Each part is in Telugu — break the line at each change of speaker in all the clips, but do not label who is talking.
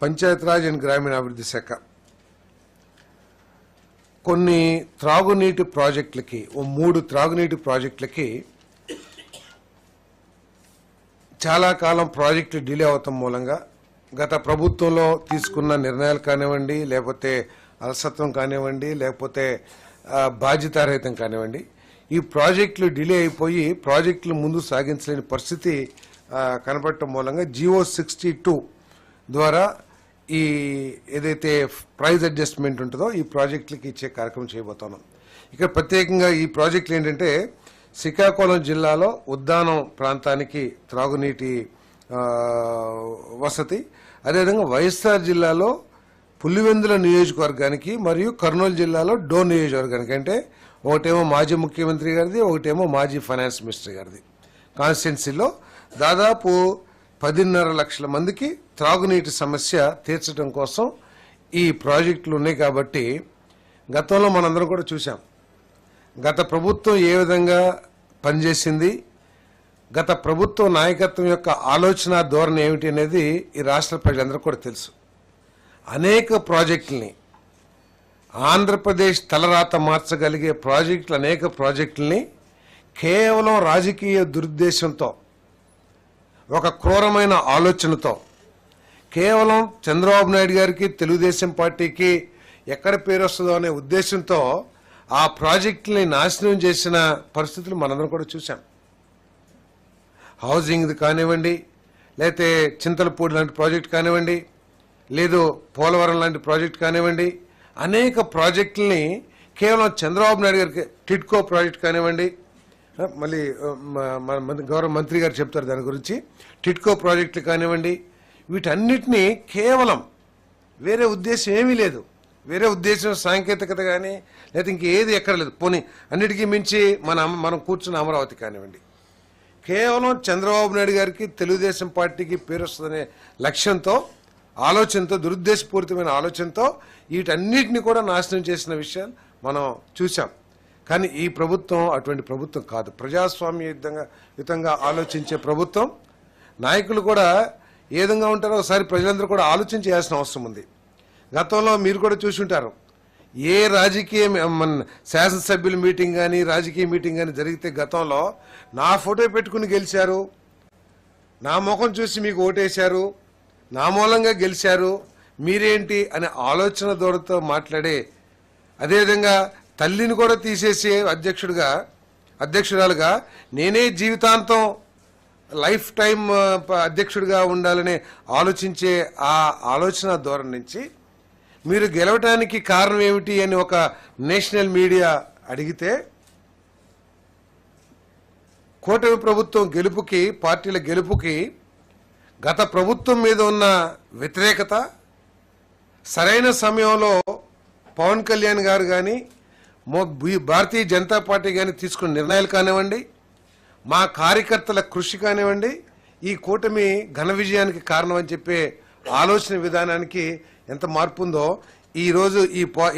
పంచాయతీరాజ్ అండ్ గ్రామీణాభివృద్ధి శాఖ కొన్ని త్రాగునీటి ప్రాజెక్టులకి 3 త్రాగునీటి ప్రాజెక్టులకి చాలా కాలం ప్రాజెక్టులు డిలే అవటం మూలంగా గత ప్రభుత్వంలో తీసుకున్న నిర్ణయాలు కానివ్వండి, లేకపోతే అలసత్వం కానివ్వండి, లేకపోతే బాధ్యతారహితం కానివ్వండి, ఈ ప్రాజెక్టులు డిలే అయిపోయి ప్రాజెక్టులు ముందు సాగించలేని పరిస్థితి కనపడటం మూలంగా జియో 62 ద్వారా ఈ ఏదైతే ప్రైజ్ అడ్జస్ట్మెంట్ ఉంటుందో ఈ ప్రాజెక్టులకి ఇచ్చే కార్యక్రమం చేయబోతున్నాం. ఇక్కడ ప్రత్యేకంగా ఈ ప్రాజెక్టులు ఏంటంటే శ్రీకాకుళం జిల్లాలో ఉద్దానం ప్రాంతానికి త్రాగునీటి వసతి, అదేవిధంగా వైఎస్ఆర్ జిల్లాలో పులివెందుల నియోజకవర్గానికి మరియు కర్నూలు జిల్లాలో డోన్ నియోజకవర్గానికి, అంటే ఒకటేమో మాజీ ముఖ్యమంత్రి గారిది, ఒకటేమో మాజీ ఫైనాన్స్ మినిస్టర్ గారిది కాన్స్టిట్యున్సీలో దాదాపు 10.5 లక్షల మందికి త్రాగునీటి సమస్య తీర్చడం కోసం ఈ ప్రాజెక్టులు ఉన్నాయి. కాబట్టి గతంలో మనందరం కూడా చూసాం గత ప్రభుత్వం ఏ విధంగా పనిచేసింది, గత ప్రభుత్వ నాయకత్వం యొక్క ఆలోచన ధోరణి ఏమిటి అనేది ఈ రాష్ట్ర ప్రజలందరూ కూడా తెలుసు. అనేక ప్రాజెక్టుల్ని ఆంధ్రప్రదేశ్ తలరాత మార్చగలిగే ప్రాజెక్టులు, అనేక ప్రాజెక్టుల్ని కేవలం రాజకీయ దురుద్దేశంతో, ఒక క్రూరమైన ఆలోచనతో, కేవలం చంద్రబాబు నాయుడు గారికి తెలుగుదేశం పార్టీకి ఎక్కడ పేరు వస్తుందో అనే ఉద్దేశంతో ఆ ప్రాజెక్టుల్ని నాశనం చేసిన పరిస్థితులు మనందరం కూడా చూసాం. హౌసింగ్ది కానివ్వండి, లేకపోతే చింతలపూడి లాంటి ప్రాజెక్ట్ కానివ్వండి, లేదు పోలవరం లాంటి ప్రాజెక్ట్ కానివ్వండి, అనేక ప్రాజెక్టుల్ని కేవలం చంద్రబాబు నాయుడు గారికి, టిడ్కో ప్రాజెక్ట్ కానివ్వండి, మళ్ళీ గౌరవ మంత్రి గారు చెప్తారు దాని గురించి, టిడ్కో ప్రాజెక్టులు కానివ్వండి, వీటన్నిటినీ కేవలం వేరే ఉద్దేశం ఏమీ లేదు, వేరే ఉద్దేశం సాంకేతికత కానీ లేదా ఇంకేది ఎక్కడ లేదు. పోనీ అన్నిటికీ మించి మనం కూర్చున్న అమరావతి కానివ్వండి, కేవలం చంద్రబాబు నాయుడు గారికి తెలుగుదేశం పార్టీకి పేరు వస్తుందనే లక్ష్యంతో, ఆలోచనతో, దురుద్దేశపూరితమైన ఆలోచనతో వీటన్నిటిని కూడా నాశనం చేసిన విషయాలు మనం చూసాం. కానీ ఈ ప్రభుత్వం అటువంటి ప్రభుత్వం కాదు, ప్రజాస్వామ్యయుతంగా ఆలోచించే ప్రభుత్వం. నాయకులు కూడా ఏ విధంగా ఉంటారో ఒకసారి ప్రజలందరూ కూడా ఆలోచన చేయాల్సిన అవసరం ఉంది. గతంలో మీరు కూడా చూసి ఉంటారు, ఏ రాజకీయ శాసనసభ్యుల మీటింగ్ కానీ రాజకీయ మీటింగ్ కానీ జరిగితే గతంలో నా ఫోటో పెట్టుకుని గెలిచారు, నా ముఖం చూసి మీకు ఓటేశారు, నా మూలంగా గెలిచారు, మీరేంటి అనే ఆలోచన దూరంతో మాట్లాడే, అదేవిధంగా తల్లిని కూడా తీసేసే అధ్యక్షురాలుగా నేనే జీవితాంతం లైఫ్ టైం అధ్యక్షుడిగా ఉండాలని ఆలోచించే ఆ ఆలోచన ధోరణి నుంచి మీరు గెలవటానికి కారణం ఏమిటి అని ఒక నేషనల్ మీడియా అడిగితే, కూటమి ప్రభుత్వం గెలుపుకి, పార్టీల గెలుపుకి గత ప్రభుత్వం మీద ఉన్న వ్యతిరేకత, సరైన సమయంలో పవన్ కళ్యాణ్ గారు కానీ భారతీయ జనతా పార్టీ కానీ తీసుకున్న నిర్ణయాలు కానివ్వండి, మా కార్యకర్తల కృషి కానివ్వండి, ఈ కూటమి ఘన విజయానికి కారణం అని చెప్పే ఆలోచన విధానానికి ఎంత మార్పు ఉందో ఈరోజు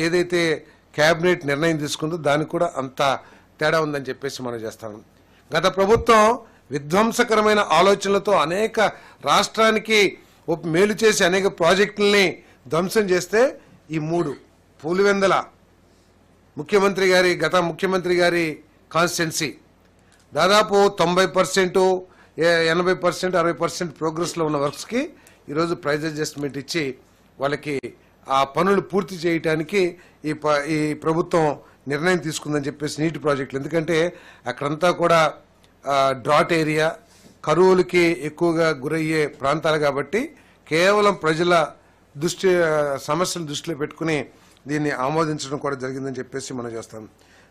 ఏదైతే కేబినెట్ నిర్ణయం తీసుకుందో దానికి కూడా అంత తేడా ఉందని చెప్పేసి మనం చేస్తాం. గత ప్రభుత్వం విధ్వంసకరమైన ఆలోచనలతో అనేక రాష్ట్రానికి మేలు చేసి అనేక ప్రాజెక్టుల్ని ధ్వంసం చేస్తే ఈ 3 పులివెందుల గత ముఖ్యమంత్రి గారి కాన్స్టిట్యున్సీ దాదాపు 90%, 80%, 60% ప్రోగ్రెస్లో ఉన్న వర్క్స్కి ఈరోజు ప్రైజ్ అడ్జస్ట్మెంట్ ఇచ్చి వాళ్ళకి ఆ పనులు పూర్తి చేయడానికి ఈ ప్రభుత్వం నిర్ణయం తీసుకుందని చెప్పేసి నీటి ప్రాజెక్టులు. ఎందుకంటే అక్కడంతా కూడా డ్రాట్ ఏరియా, కరువులకి ఎక్కువగా గురయ్యే ప్రాంతాలు కాబట్టి కేవలం ప్రజల సమస్యలు దృష్టిలో పెట్టుకుని దీన్ని ఆమోదించడం కూడా జరిగిందని చెప్పేసి మనం చేస్తాం.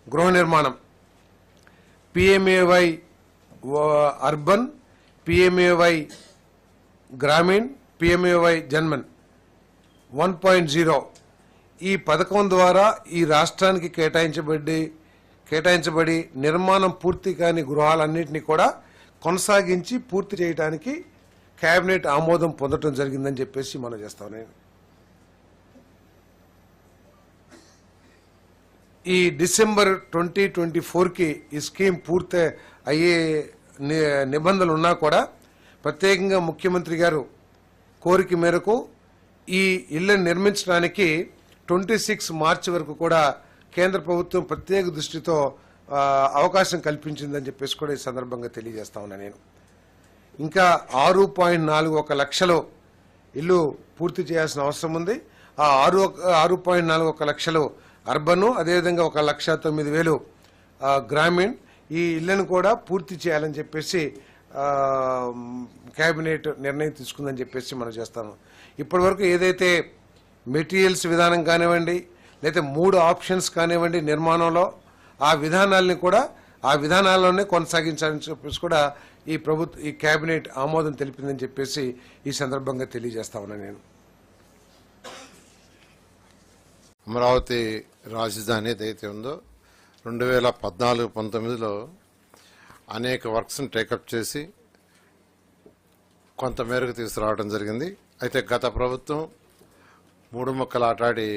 గృహ నిర్మాణం, PMAY urban, PMAY Grameen, PMAY JANMAN 1.0 ఈ పథకం ద్వారా ఈ రాష్ట్రానికి కేటాయించబడి నిర్మాణం పూర్తి కాని గృహాలన్నింటినీ కూడా కొనసాగించి పూర్తి చేయడానికి కేబినెట్ ఆమోదం పొందడం జరిగిందని చెప్పేసి మనం చేస్తాం. ఈ డిసెంబర్ 2024కి ఈ స్కీమ్ పూర్తి అయ్యే నిబంధనలు ఉన్నా కూడా ప్రత్యేకంగా ముఖ్యమంత్రి గారు కోరిక మేరకు ఈ ఇళ్లను నిర్మించడానికి 26 మార్చి వరకు కూడా కేంద్ర ప్రభుత్వం ప్రత్యేక దృష్టితో అవకాశం కల్పించిందని చెప్పేసి కూడా ఈ సందర్భంగా తెలియజేస్తా ఉన్నా నేను. ఇంకా 6.41 లక్షలు ఇల్లు పూర్తి చేయాల్సిన అవసరం ఉంది. ఆ 6.41 లక్షలు అర్బన్, అదేవిధంగా 1,09,000 గ్రామీణ్ ఈ ఇళ్లను కూడా పూర్తి చేయాలని చెప్పేసి కేబినెట్ నిర్ణయం తీసుకుందని చెప్పేసి మనం చేస్తాము. ఇప్పటి వరకు ఏదైతే మెటీరియల్స్ విధానం కానివ్వండి, లేదా 3 ఆప్షన్స్ కానివ్వండి నిర్మాణంలో, ఆ విధానాలని కూడా ఆ విధానాల్లోనే కొనసాగించాలని చెప్పేసి కూడా ఈ కేబినెట్ ఆమోదం తెలిపిందని చెప్పేసి ఈ సందర్భంగా తెలియజేస్తా ఉన్నాను నేను.
అమరావతి రాజధాని ఏదైతే ఉందో 2014-19లో అనేక వర్క్స్ని టేకప్ చేసి కొంతమేరకు తీసుకురావడం జరిగింది. అయితే గత ప్రభుత్వం 3 ముక్కలు ఆటాడి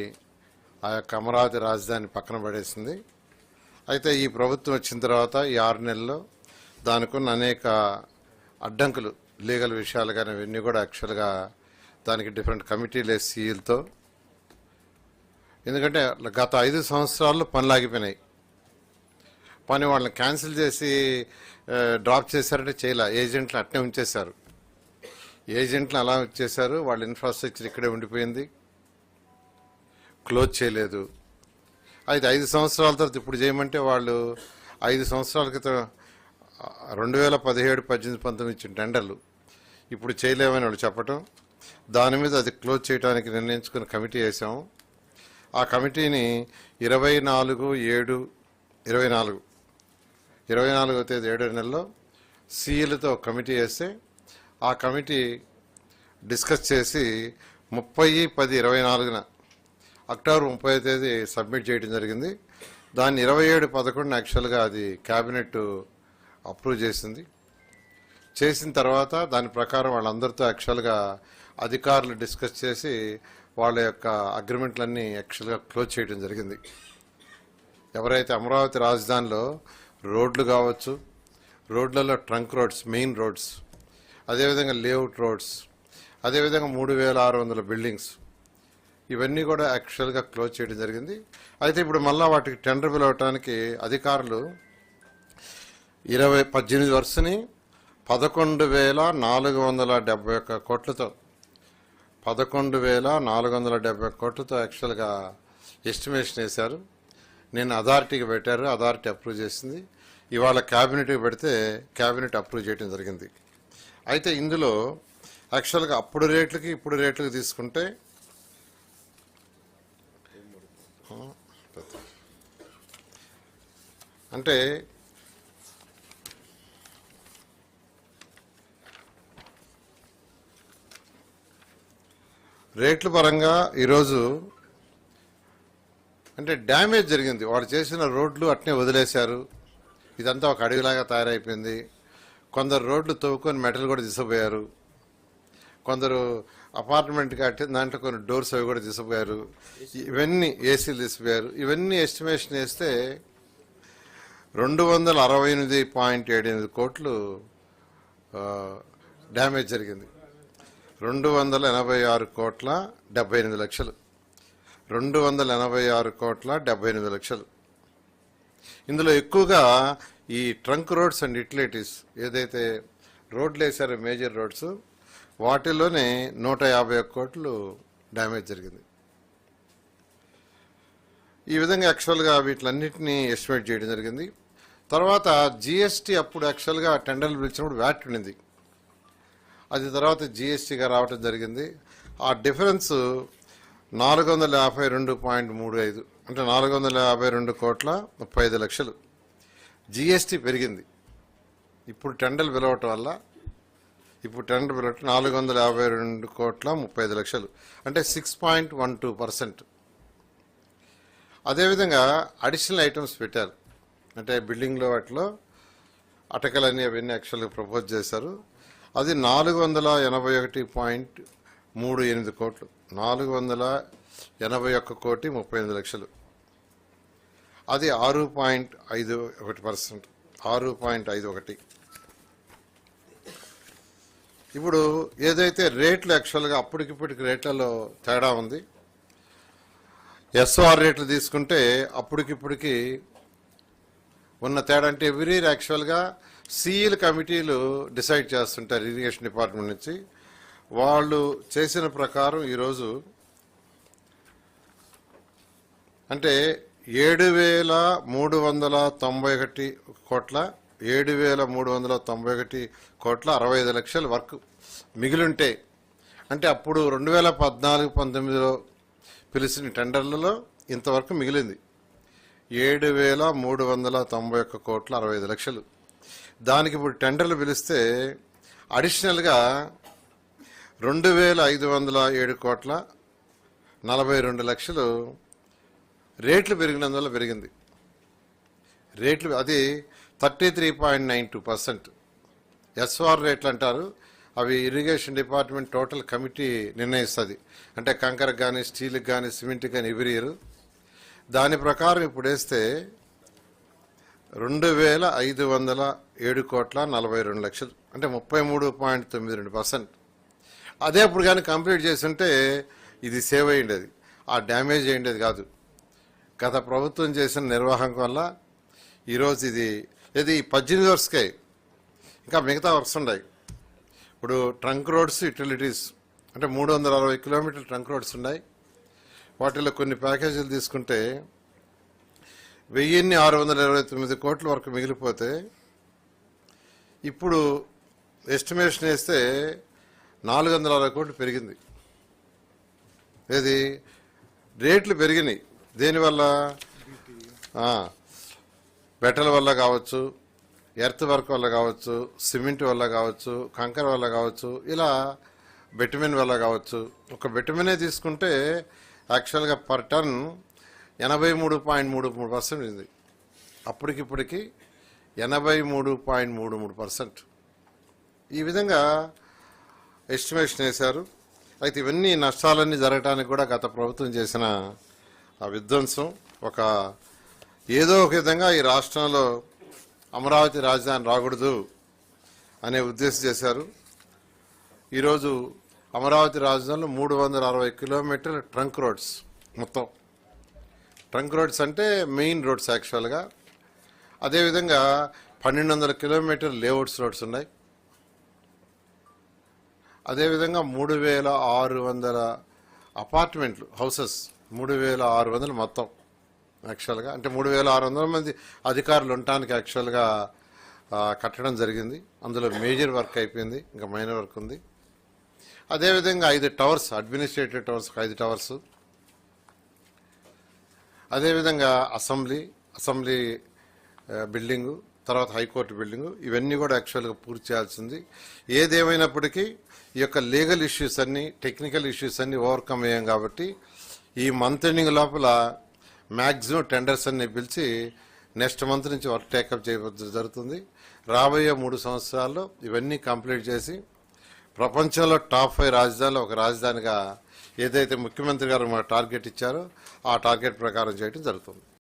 ఆ యొక్క అమరావతి రాజధాని పక్కన పడేసింది. అయితే ఈ ప్రభుత్వం వచ్చిన తర్వాత ఈ 6 నెలల్లో దానికున్న అనేక అడ్డంకులు, లీగల్ విషయాలు కానీ ఇవన్నీ కూడా యాక్చువల్గా దానికి డిఫరెంట్ కమిటీలు సీఈలతో, ఎందుకంటే గత 5 సంవత్సరాల్లో పనులు ఆగిపోయినాయి. పని వాళ్ళని క్యాన్సిల్ చేసి డ్రాప్ చేశారంటే చేయలే, ఏజెంట్లు అట్నే ఉంచేశారు. ఏజెంట్లు అలా ఉంచేశారు, వాళ్ళ ఇన్ఫ్రాస్ట్రక్చర్ ఇక్కడే ఉండిపోయింది, క్లోజ్ చేయలేదు. అయితే 5 సంవత్సరాల తర్వాత ఇప్పుడు చేయమంటే వాళ్ళు 5 సంవత్సరాల క్రితం 2017, 18, 19 ఇచ్చిన టెండర్లు ఇప్పుడు చేయలేమని వాళ్ళు చెప్పటం, దాని మీద అది క్లోజ్ చేయడానికి నిర్ణయించుకుని కమిటీ వేసాము. ఆ కమిటీని 24వ తేదీ 7వ నెలలో సీఈలతో కమిటీ వేస్తే ఆ కమిటీ డిస్కస్ చేసి 30/10/24 అక్టోబర్ 30వ తేదీ సబ్మిట్ చేయడం జరిగింది. దాన్ని 27/11 యాక్చువల్గా అది క్యాబినెట్ అప్రూవ్ చేసింది. చేసిన తర్వాత దాని ప్రకారం వాళ్ళందరితో యాక్చువల్గా అధికారులు డిస్కస్ చేసి వాళ్ళ యొక్క అగ్రిమెంట్లన్నీ యాక్చువల్గా క్లోజ్ చేయడం జరిగింది. ఎవరైతే అమరావతి రాజధానిలో రోడ్లు కావచ్చు, రోడ్లలో ట్రంక్ రోడ్స్, మెయిన్ రోడ్స్, అదేవిధంగా లేఅవుట్ రోడ్స్, అదేవిధంగా 3,600 బిల్డింగ్స్, ఇవన్నీ కూడా యాక్చువల్గా క్లోజ్ చేయడం జరిగింది. అయితే ఇప్పుడు మళ్ళా వాటికి టెండర్ పిలవటానికి అధికారులు 18 వర్షని 11,471 కోట్లతో 11,470 కోట్లతో యాక్చువల్గా ఎస్టిమేషన్ వేశారు. నేను అథారిటీకి పెట్టారు, అథారిటీ అప్రూవ్ చేసింది. ఇవాళ క్యాబినెట్కి పెడితే క్యాబినెట్ అప్రూవ్ చేయడం జరిగింది. అయితే ఇందులో యాక్చువల్గా అప్పుడు రేట్లకి ఇప్పుడు రేట్లకి తీసుకుంటే అంటే రేట్ల పరంగా ఈరోజు అంటే డ్యామేజ్ జరిగింది. వాడు చేసిన రోడ్లు అట్నే వదిలేశారు, ఇదంతా ఒక అడవిలాగా తయారైపోయింది. కొందరు రోడ్లు తవ్వుకొని మెటల్ కూడా తీసుకుపోయారు, కొందరు అపార్ట్మెంట్ కట్టి దాంట్లో కొన్ని డోర్స్ అవి కూడా తీసుకుపోయారు, ఇవన్నీ ఏసీలు తీసుకుపోయారు. ఇవన్నీ ఎస్టిమేషన్ వేస్తే 268.78 కోట్లు డ్యామేజ్ జరిగింది. 286.78 లక్షలు. ఇందులో ఎక్కువగా ఈ ట్రంక్ రోడ్స్ అండ్ యుటిలిటీస్ ఏదైతే రోడ్లు వేసారో మేజర్ రోడ్స్, వాటిల్లోనే 151 కోట్లు డ్యామేజ్ జరిగింది. ఈ విధంగా యాక్చువల్గా వీటిలన్నింటినీ ఎస్టిమేట్ చేయడం జరిగింది. తర్వాత జిఎస్టీ అప్పుడు యాక్చువల్గా టెండర్లు పిలిచినప్పుడు వ్యాట్ ఉండింది, అది తర్వాత జిఎస్టీగా రావటం జరిగింది. ఆ డిఫరెన్స్ 452.35 అంటే 452.35 లక్షలు జిఎస్టీ పెరిగింది. ఇప్పుడు టెండర్లు పిలవటం వల్ల 452.35 లక్షలు అంటే 6.12%. అదేవిధంగా అడిషనల్ ఐటమ్స్ పెట్టారు, అంటే బిల్డింగ్లో వాటిలో అటకలన్నీ అవన్నీ యాక్చువల్గా ప్రపోజ్ చేశారు. అది 481.38 కోట్లు, 481.38 లక్షలు. అది 6.51%, 6.51. ఇప్పుడు ఏదైతే రేట్లు యాక్చువల్గా అప్పటికిప్పటికి రేట్లలో తేడా ఉంది. ఎస్ఓఆర్ రేట్లు తీసుకుంటే అప్పటికిప్పటికి ఉన్న తేడా అంటే ఎవ్రీ ఇయర్ యాక్చువల్గా సిఈల కమిటీలు డిసైడ్ చేస్తుంటారు ఇరిగేషన్ డిపార్ట్మెంట్ నుంచి. వాళ్ళు చేసిన ప్రకారం ఈరోజు అంటే 7,391 కోట్ల 65 లక్షల వర్క్ మిగిలింటే, అంటే అప్పుడు 2014-19లో పిలిచిన టెండర్లలో ఇంతవరకు మిగిలింది 7,391 కోట్ల 65 లక్షలు. దానికి ఇప్పుడు టెండర్లు పిలిస్తే అడిషనల్గా 2,507 కోట్ల 42 లక్షలు రేట్లు పెరిగినందువల్ల పెరిగింది. రేట్లు అది 33.92%. ఎస్ఆర్ రేట్లు అంటారు, అవి ఇరిగేషన్ డిపార్ట్మెంట్ టోటల్ కమిటీ నిర్ణయిస్తుంది. అంటే కంకరకు కానీ స్టీల్కి కానీ సిమెంట్కి కానీ ఎవ్రీ ఇయర్. దాని ప్రకారం ఇప్పుడు వేస్తే 2,507 కోట్ల 42 లక్షలు, అంటే 33.92%. అదే ఇప్పుడు కానీ కంప్లీట్ చేస్తుంటే ఇది సేవ్ అయ్యిండేది, ఆ డ్యామేజ్ అయ్యిండేది కాదు. గత ప్రభుత్వం చేసిన నిర్వాహం వల్ల ఈరోజు ఇది 18 వర్క్స్కే, ఇంకా మిగతా వర్క్స్ ఉన్నాయి. ఇప్పుడు ట్రంక్ రోడ్స్ యూటిలిటీస్ అంటే 360 కిలోమీటర్ల ట్రంక్ రోడ్స్ ఉన్నాయి. వాటిలో కొన్ని ప్యాకేజీలు తీసుకుంటే 1,629 కోట్ల వరకు మిగిలిపోతే ఇప్పుడు ఎస్టిమేషన్ వేస్తే 460 కోట్లు పెరిగింది. ఏది రేట్లు పెరిగినాయి. దేనివల్ల? బెటల వల్ల కావచ్చు, ఎర్త్ వర్క్ వల్ల కావచ్చు, సిమెంట్ వల్ల కావచ్చు, కంకర వల్ల కావచ్చు, ఇలా బెటమిన్ వల్ల కావచ్చు. ఒక బెటమినే తీసుకుంటే యాక్చువల్గా పర్ టన్ 83.33% ఉంది. అప్పటికిప్పటికి 83.33%. ఈ విధంగా ఎస్టిమేషన్ వేశారు. అయితే ఇవన్నీ నష్టాలన్నీ జరగడానికి కూడా గత ప్రభుత్వం చేసిన ఆ విధ్వంసం, ఏదో ఒక విధంగా ఈ రాష్ట్రంలో అమరావతి రాజధాని రాకూడదు అనే ఉద్దేశం చేశారు. ఈరోజు అమరావతి రాజధానిలో 360 కిలోమీటర్ల ట్రంక్ రోడ్స్, మొత్తం ట్రంక్ రోడ్స్ అంటే మెయిన్ రోడ్స్ యాక్చువల్గా. అదేవిధంగా 1,200 కిలోమీటర్ల లేఅవుట్స్ రోడ్స్ ఉన్నాయి. అదేవిధంగా 3,600 అపార్ట్మెంట్లు హౌసెస్, 3,600 మొత్తం యాక్చువల్గా. అంటే 3,600 మంది అధికారులు ఉండటానికి యాక్చువల్గా కట్టడం జరిగింది. అందులో మేజర్ వర్క్ అయిపోయింది, ఇంకా మైనర్ వర్క్ ఉంది. అదేవిధంగా 5 టవర్స్, అడ్మినిస్ట్రేటివ్ టవర్స్ 5 టవర్స్. అదేవిధంగా అసెంబ్లీ బిల్డింగు, తర్వాత హైకోర్టు బిల్డింగు, ఇవన్నీ కూడా యాక్చువల్గా పూర్తి చేయాల్సింది. ఏదేమైనప్పటికీ ఈ యొక్క లీగల్ ఇష్యూస్ అన్ని, టెక్నికల్ ఇష్యూస్ అన్ని ఓవర్కమ్ అయ్యాం కాబట్టి ఈ మంత్ ఎండింగ్ లోపల మ్యాక్సిమం టెండర్స్ అన్ని పిలిచి నెక్స్ట్ మంత్ నుంచి వర్క్ టేకప్ చేయడం జరుగుతుంది. రాబోయే 3 సంవత్సరాల్లో ఇవన్నీ కంప్లీట్ చేసి ప్రపంచంలో టాప్ 5 రాజధానిలో ఒక రాజధానిగా ఏదైతే ముఖ్యమంత్రి గారు మా టార్గెట్ ఇచ్చారో ఆ టార్గెట్ ప్రకారం చేయడం జరుగుతుంది.